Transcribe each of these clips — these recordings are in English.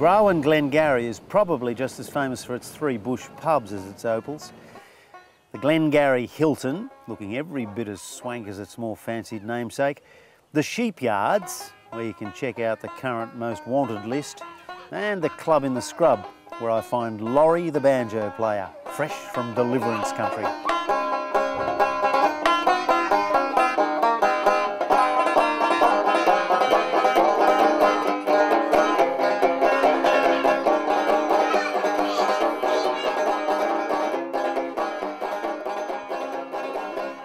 Grawin-Glengarry is probably just as famous for its 3 bush pubs as its Opals. The Glengarry Hilton, looking every bit as swank as its more fancied namesake. The Sheepyards, where you can check out the current most wanted list. And the Club in the Scrub, where I find Laurie the banjo player, fresh from Deliverance country.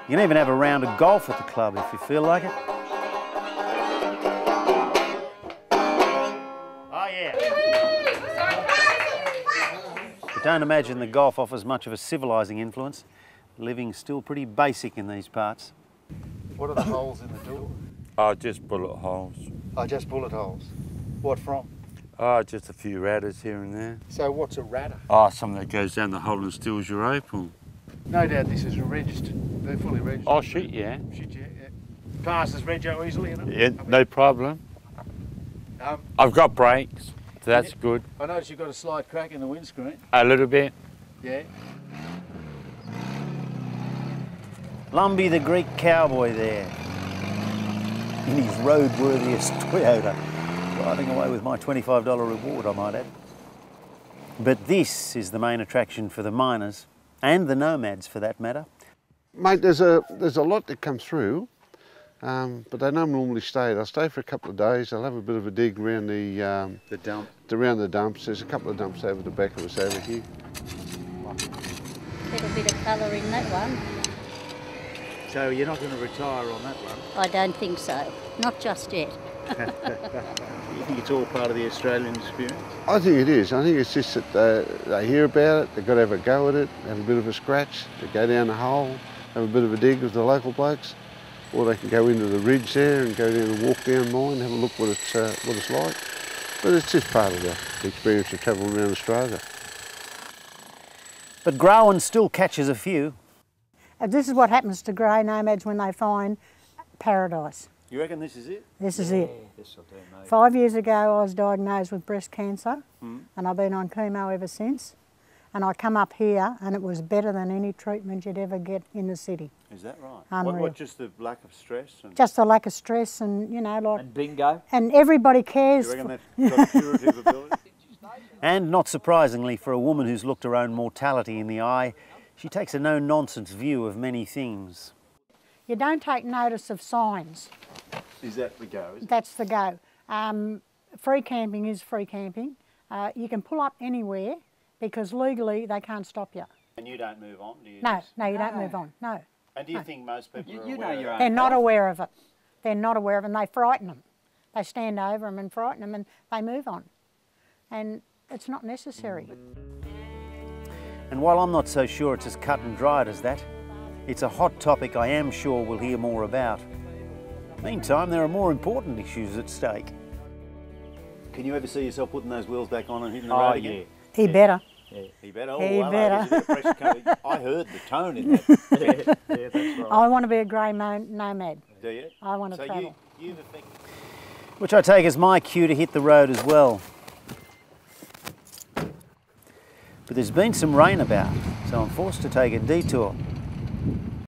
You can even have a round of golf at the club if you feel like it. Oh yeah. But don't imagine the golf offers much of a civilising influence. Living's still pretty basic in these parts. What are the holes in the door? Oh, just bullet holes. Oh, just bullet holes. What from? Oh, just a few ratters here and there. So what's a ratter? Oh, something that goes down the hole and steals your Opal. No doubt this is registered. They're fully registered. Oh, shit, yeah. Shit, yeah. Passes rego easily, enough. Yeah, no problem. I've got brakes, so that's good. I noticed you've got a slight crack in the windscreen. A little bit. Yeah. Lumbie the Greek cowboy there, in his roadworthiest Toyota, driving away with my $25 reward, I might add. But this is the main attraction for the miners, and the nomads for that matter. Mate, there's a lot that comes through, but they don't normally stay. They'll stay for a couple of days. They'll have a bit of a dig around the dump. Around the dumps. There's a couple of dumps over the back of us over here. Little bit of colour in that one. So you're not going to retire on that one? I don't think so. Not just yet. You think it's all part of the Australian experience? I think it is. I think it's just that they hear about it, they've got to have a go at it, have a bit of a scratch, they go down the hole, have a bit of a dig with the local blokes, or they can go into the ridge there and go down and walk down mine and have a look what it's like. But it's just part of the experience of travelling around Australia. But Grawin still catches a few. This is what happens to grey nomads when they find paradise. You reckon this is it? This is it. Yes, I do, mate. 5 years ago I was diagnosed with breast cancer and I've been on chemo ever since. And I come up here and it was better than any treatment you'd ever get in the city. Is that right? Unreal. What, just the lack of stress? And just the lack of stress and, you know, like... And bingo. And everybody cares. you reckon that's got curative ability? And not surprisingly, for a woman who's looked her own mortality in the eye, she takes a no-nonsense view of many things. You don't take notice of signs. Is that the go? That's the go. Free camping is free camping. You can pull up anywhere because legally they can't stop you. And you don't move on, do you? No, you don't move on, no. And do you think most people are You aware know your of own. They're not aware of it. They're not aware of it and they frighten them. They stand over them and frighten them and they move on. And it's not necessary. And while I'm not so sure it's as cut and dried as that, it's a hot topic I am sure we'll hear more about. Meantime, there are more important issues at stake. Can you ever see yourself putting those wheels back on and hitting the road again? He better. Yeah. He better. Oh, He well, better. I heard the tone in that. Yeah, that's right. I want to be a grey nomad. Do you? I want to travel. You've affected... Which I take as my cue to hit the road as well. But there's been some rain about, so I'm forced to take a detour.